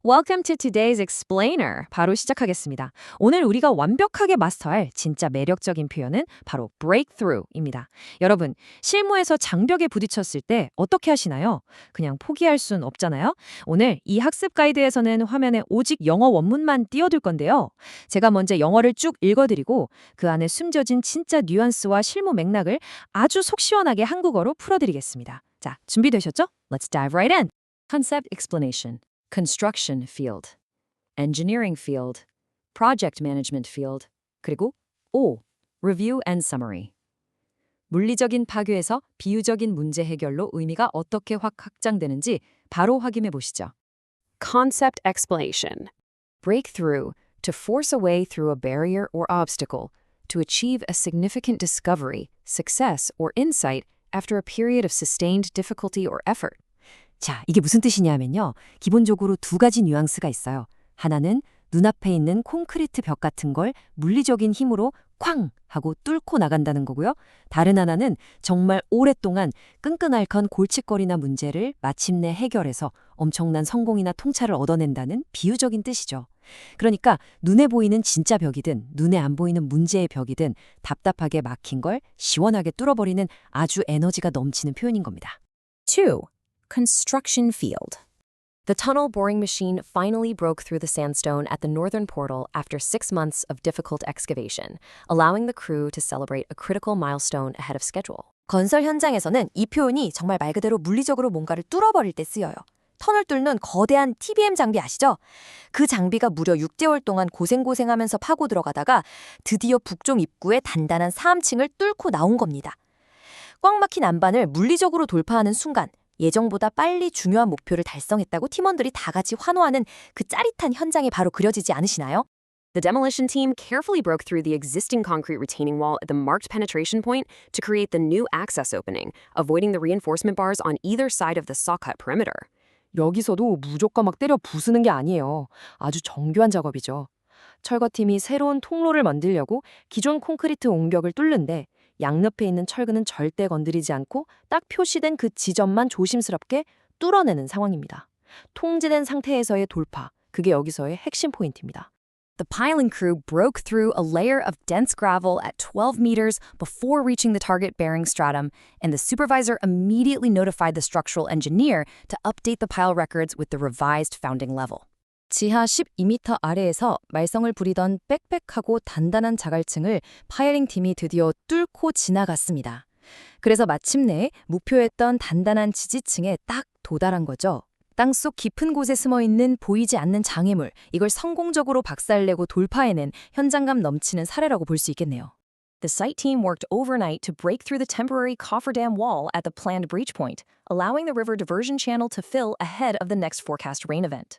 Welcome to today's explainer. 바로 시작하겠습니다. 오늘 우리가 완벽하게 마스터할 진짜 매력적인 표현은 바로 breakthrough입니다. 여러분, 실무에서 장벽에 부딪혔을 때 어떻게 하시나요? 그냥 포기할 순 없잖아요. 오늘 이 학습 가이드에서는 화면에 오직 영어 원문만 띄워둘 건데요. 제가 먼저 영어를 쭉 읽어드리고 그 안에 숨겨진 진짜 뉘앙스와 실무 맥락을 아주 속 시원하게 한국어로 풀어드리겠습니다. 자, 준비되셨죠? Let's dive right in. Concept explanation. Construction field, engineering field, project management field, 그리고 O. Review and summary. 물리적인 파괴에서 비유적인 문제 해결로 의미가 어떻게 확 확장되는지 바로 확인해 보시죠. Concept explanation. Breakthrough, to force a way through a barrier or obstacle, to achieve a significant discovery, success, or insight after a period of sustained difficulty or effort. 자, 이게 무슨 뜻이냐면요. 기본적으로 두 가지 뉘앙스가 있어요. 하나는 눈앞에 있는 콘크리트 벽 같은 걸 물리적인 힘으로 쾅 하고 뚫고 나간다는 거고요. 다른 하나는 정말 오랫동안 끈끈 골칫거리나 문제를 마침내 해결해서 엄청난 성공이나 통찰을 얻어낸다는 비유적인 뜻이죠. 그러니까 눈에 보이는 진짜 벽이든 눈에 안 보이는 문제의 벽이든 답답하게 막힌 걸 시원하게 뚫어버리는 아주 에너지가 넘치는 표현인 겁니다. 2. Construction field. The tunnel boring machine finally broke through the sandstone at the northern portal after 6 months of difficult excavation, allowing the crew to celebrate a critical milestone ahead of schedule. 건설 현장에서는 이 표현이 정말 말 그대로 물리적으로 뭔가를 뚫어버릴 때 쓰여요. 터널 뚫는 거대한 TBM 장비 아시죠? 그 장비가 무려 6개월 동안 고생하면서 파고 들어가다가 드디어 북쪽 입구에 단단한 사암층을 뚫고 나온 겁니다. 꽉 막힌 안반을 물리적으로 돌파하는 순간 예정보다 빨리 중요한 목표를 달성했다고 팀원들이 다 같이 환호하는 그 짜릿한 현장이 바로 그려지지 않으시나요? The demolition team carefully broke through the existing concrete retaining wall at the marked penetration point to create the new access opening, avoiding the reinforcement bars on either side of the saw-cut perimeter. 여기서도 무조건 막 때려 부수는 게 아니에요. 아주 정교한 작업이죠. 철거팀이 새로운 통로를 만들려고 기존 콘크리트 옹벽을 뚫는데 양옆에 있는 철근은 절대 건드리지 않고 딱 표시된 그 지점만 조심스럽게 뚫어내는 상황입니다. 통제된 상태에서의 돌파, 그게 여기서의 핵심 포인트입니다. The piling crew broke through a layer of dense gravel at 12 meters before reaching the target bearing stratum, and the supervisor immediately notified the structural engineer to update the pile records with the revised founding level. 지하 12m 아래에서 말썽을 부리던 빽빽하고 단단한 자갈층을 파이링 팀이 드디어 뚫고 지나갔습니다. 그래서 마침내 목표했던 단단한 지지층에 딱 도달한 거죠. 땅속 깊은 곳에 숨어있는 보이지 않는 장애물, 이걸 성공적으로 박살내고 돌파해낸 현장감 넘치는 사례라고 볼 수 있겠네요. The site team worked overnight to break through the temporary cofferdam wall at the planned breach point, allowing the river diversion channel to fill ahead of the next forecast rain event.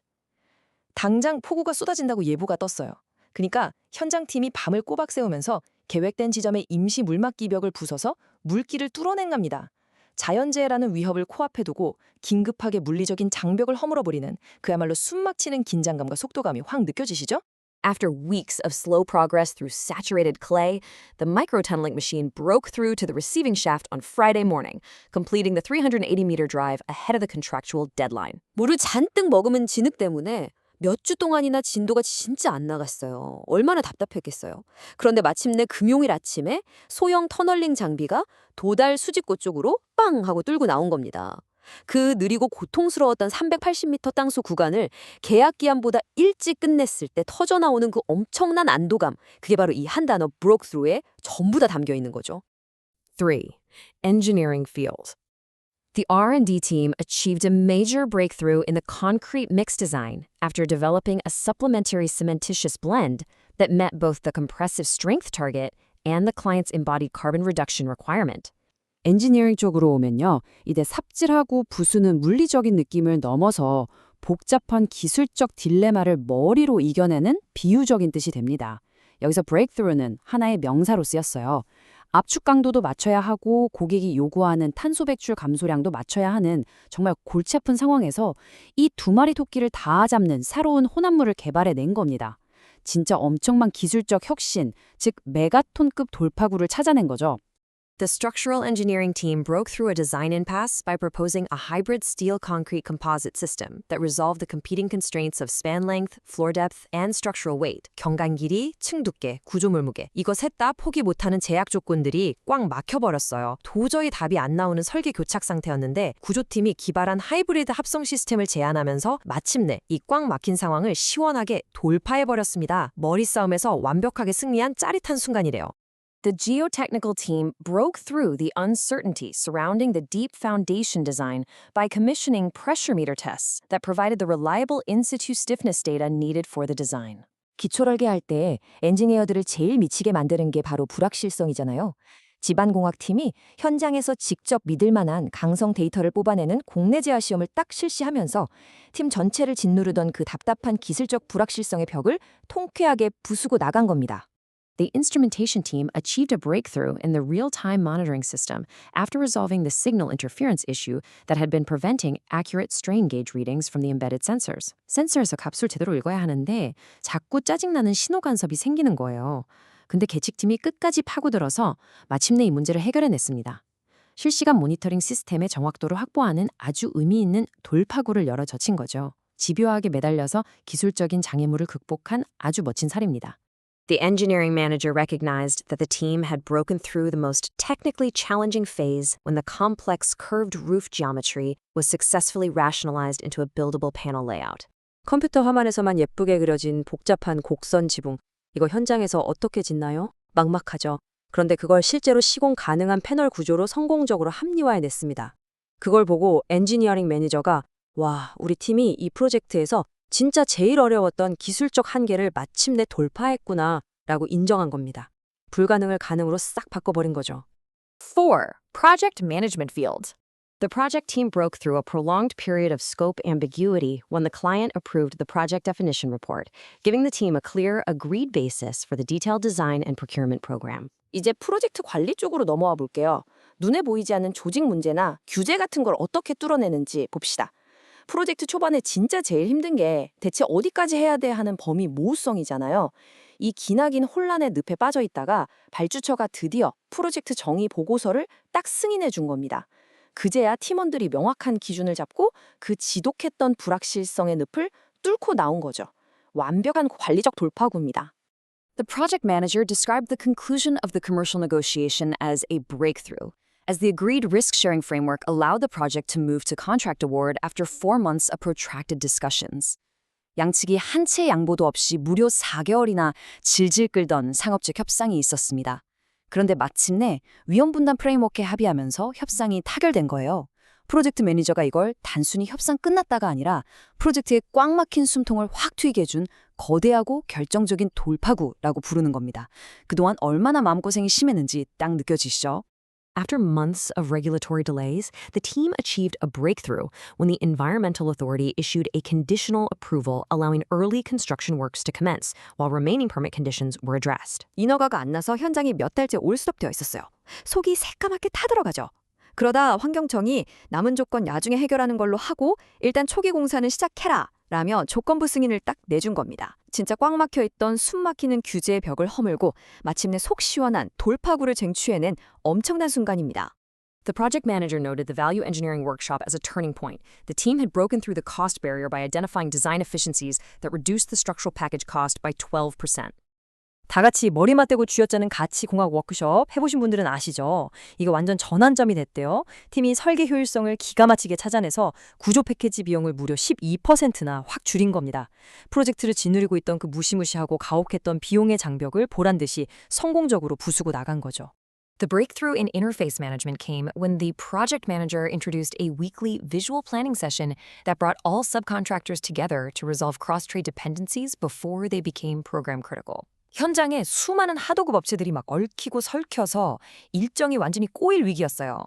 당장 폭우가 쏟아진다고 예보가 떴어요. 그러니까 현장팀이 밤을 꼬박 세우면서 계획된 지점에 임시 물막기 벽을 부숴서 물길을 뚫어낸 겁니다. 자연재해라는 위협을 코앞에 두고 긴급하게 물리적인 장벽을 허물어버리는 그야말로 숨막히는 긴장감과 속도감이 확 느껴지시죠? After weeks of slow progress through saturated clay, the micro-tunneling machine broke through to the receiving shaft on Friday morning, completing the 380-meter drive ahead of the contractual deadline. 물을 잔뜩 머금은 진흙 때문에 몇 주 동안이나 진도가 진짜 안 나갔어요. 얼마나 답답했겠어요. 그런데 마침내 금요일 아침에 소형 터널링 장비가 도달 수직고 쪽으로 빵 하고 뚫고 나온 겁니다. 그 느리고 고통스러웠던 380m 땅속 구간을 계약 기한보다 일찍 끝냈을 때 터져나오는 그 엄청난 안도감, 그게 바로 이 한 단어 broke through에 전부 다 담겨 있는 거죠. 3. Engineering field. The R&D team achieved a major breakthrough in the concrete mix design after developing a supplementary cementitious blend that met both the compressive strength target and the client's embodied carbon reduction requirement. 엔지니어링 쪽으로 오면요. 이제 삽질하고 부수는 물리적인 느낌을 넘어서 복잡한 기술적 딜레마를 머리로 이겨내는 비유적인 뜻이 됩니다. 여기서 breakthrough는 하나의 명사로 쓰였어요. 압축 강도도 맞춰야 하고 고객이 요구하는 탄소 배출 감소량도 맞춰야 하는 정말 골치 아픈 상황에서 이 두 마리 토끼를 다 잡는 새로운 혼합물을 개발해낸 겁니다. 진짜 엄청난 기술적 혁신, 즉 메가톤급 돌파구를 찾아낸 거죠. The structural engineering team broke through a design impasse by proposing a hybrid steel-concrete composite system that resolved the competing constraints of span length, floor depth, and structural weight. 경관 길이, 층 두께, 구조물 무게. 이거 셋 다 포기 못하는 제약 조건들이 꽉 막혀버렸어요. 도저히 답이 안 나오는 설계 교착 상태였는데 구조팀이 기발한 하이브리드 합성 시스템을 제안하면서 마침내 이 꽉 막힌 상황을 시원하게 돌파해버렸습니다. 머리 싸움에서 완벽하게 승리한 짜릿한 순간이래요. The geotechnical team broke through the uncertainty surrounding the deep foundation design by commissioning pressure meter tests that provided the reliable in-situ stiffness data needed for the design. 기초설계 할 때 엔지니어들을 제일 미치게 만드는 게 바로 불확실성이잖아요. 지반공학팀이 현장에서 직접 믿을 만한 강성 데이터를 뽑아내는 공내 제어 시험을 딱 실시하면서 팀 전체를 짓누르던 그 답답한 기술적 불확실성의 벽을 통쾌하게 부수고 나간 겁니다. The instrumentation team achieved a breakthrough in the real-time monitoring system after resolving the signal interference issue that had been preventing accurate strain gauge readings from the embedded sensors. 센서에서 값을 제대로 읽어야 하는데 자꾸 짜증나는 신호 간섭이 생기는 거예요. 근데 계측팀이 끝까지 파고들어서 마침내 이 문제를 해결해냈습니다. 실시간 모니터링 시스템의 정확도를 확보하는 아주 의미 있는 돌파구를 열어 젖힌 거죠. 집요하게 매달려서 기술적인 장애물을 극복한 아주 멋진 사례입니다. The engineering manager recognized that the team had broken through the most technically challenging phase when the complex curved roof geometry was successfully rationalized into a buildable panel layout. 컴퓨터 화면에서만 예쁘게 그려진 복잡한 곡선 지붕, 이거 현장에서 어떻게 짓나요? 막막하죠. 그런데 그걸 실제로 시공 가능한 패널 구조로 성공적으로 합리화해냈습니다. 그걸 보고 엔지니어링 매니저가 와, 우리 팀이 이 프로젝트에서 진짜 제일 어려웠던 기술적 한계를 마침내 돌파했구나 라고 인정한 겁니다. 불가능을 가능으로 싹 바꿔버린 거죠. 4. Project Management Field. The project team broke through a prolonged period of scope ambiguity when the client approved the project definition report, giving the team a clear, agreed basis for the detailed design and procurement program. 이제 프로젝트 관리 쪽으로 넘어와 볼게요. 눈에 보이지 않는 조직 문제나 규제 같은 걸 어떻게 뚫어내는지 봅시다. 프로젝트 초반에 진짜 제일 힘든 게 대체 어디까지 해야 돼 하는 범위 모호성이잖아요. 이 기나긴 혼란의 늪에 빠져 있다가 발주처가 드디어 프로젝트 정의 보고서를 딱 승인해 준 겁니다. 그제야 팀원들이 명확한 기준을 잡고 그 지독했던 불확실성의 늪을 뚫고 나온 거죠. 완벽한 관리적 돌파구입니다. The project manager described the conclusion of the commercial negotiation as a breakthrough, as the agreed risk-sharing framework allowed the project to move to contract award after 4 months of protracted discussions. 양측이 한 채 양보도 없이 무려 4개월이나 질질 끌던 상업적 협상이 있었습니다. 그런데 마침내 위험분담 프레임워크에 합의하면서 협상이 타결된 거예요. 프로젝트 매니저가 이걸 단순히 협상 끝났다가 아니라 프로젝트의 꽉 막힌 숨통을 확 트이게 해준 거대하고 결정적인 돌파구라고 부르는 겁니다. 그동안 얼마나 마음고생이 심했는지 딱 느껴지시죠? After months of regulatory delays, the team achieved a breakthrough when the Environmental Authority issued a conditional approval allowing early construction works to commence, while remaining permit conditions were addressed. 인허가가 안 나서 현장이 몇 달째 올스톱되어 있었어요. 속이 새까맣게 타들어가죠. 그러다 환경청이 남은 조건 나중에 해결하는 걸로 하고 일단 초기 공사는 시작해라 라며 조건부 승인을 딱 내준 겁니다. 진짜 꽉 막혀있던 숨막히는 규제의 벽을 허물고 마침내 속 시원한 돌파구를 쟁취해낸 엄청난 순간입니다. The project manager noted the value engineering workshop as a turning point. The team had broken through the cost barrier by identifying design efficiencies that reduced the structural package cost by 12%. 다 같이 머리 맞대고 쥐어짜는 가치공학 워크숍 해보신 분들은 아시죠? 이거 완전 전환점이 됐대요. 팀이 설계 효율성을 기가 막히게 찾아내서 구조 패키지 비용을 무려 12%나 확 줄인 겁니다. 프로젝트를 짓누르고 있던 그 무시무시하고 가혹했던 비용의 장벽을 보란듯이 성공적으로 부수고 나간 거죠. The breakthrough in interface management came when the project manager introduced a weekly visual planning session that brought all subcontractors together to resolve cross-trade dependencies before they became program critical. 현장에 수많은 하도급 업체들이 막 얽히고 설켜서 일정이 완전히 꼬일 위기였어요.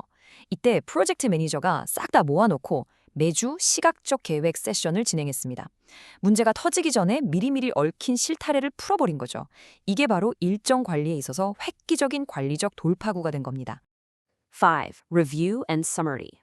이때 프로젝트 매니저가 싹 다 모아놓고 매주 시각적 계획 세션을 진행했습니다. 문제가 터지기 전에 미리미리 얽힌 실타래를 풀어버린 거죠. 이게 바로 일정 관리에 있어서 획기적인 관리적 돌파구가 된 겁니다. 5. Review and summary.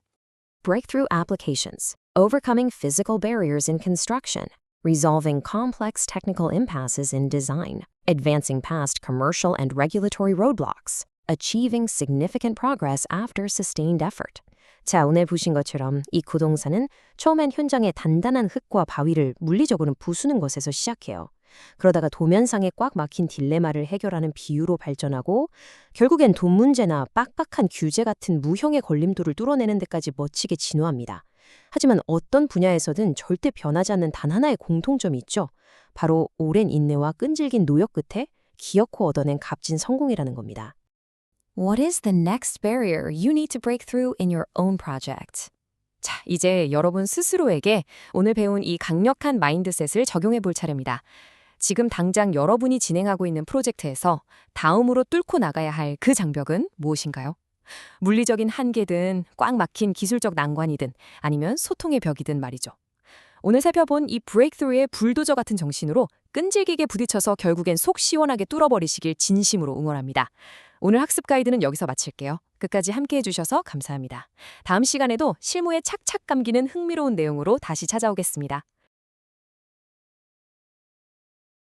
Breakthrough applications. Overcoming physical barriers in construction. Resolving complex technical impasses in design. Advancing past commercial and regulatory roadblocks. achieving significant progress after sustained effort. 자, 오늘 보신 것처럼 이 구동사는 처음엔 현장의 단단한 흙과 바위를 물리적으로 부수는 것에서 시작해요. 그러다가 도면상에 꽉 막힌 딜레마를 해결하는 비유로 발전하고 결국엔 돈 문제나 빡빡한 규제 같은 무형의 걸림돌을 뚫어내는 데까지 멋지게 진화합니다. 하지만 어떤 분야에서든 절대 변하지 않는 단 하나의 공통점이 있죠. 바로 오랜 인내와 끈질긴 노력 끝에 기어코 얻어낸 값진 성공이라는 겁니다. What is the next barrier you need to break through in your own project? 자, 이제 여러분 스스로에게 오늘 배운 이 강력한 마인드셋을 적용해 볼 차례입니다. 지금 당장 여러분이 진행하고 있는 프로젝트에서 다음으로 뚫고 나가야 할 그 장벽은 무엇인가요? 물리적인 한계든 꽉 막힌 기술적 난관이든 아니면 소통의 벽이든 말이죠. 오늘 살펴본 이 브레이크스루의 불도저 같은 정신으로 끈질기게 부딪혀서 결국엔 속 시원하게 뚫어버리시길 진심으로 응원합니다. 오늘 학습 가이드는 여기서 마칠게요. 끝까지 함께해 주셔서 감사합니다. 다음 시간에도 실무에 착착 감기는 흥미로운 내용으로 다시 찾아오겠습니다.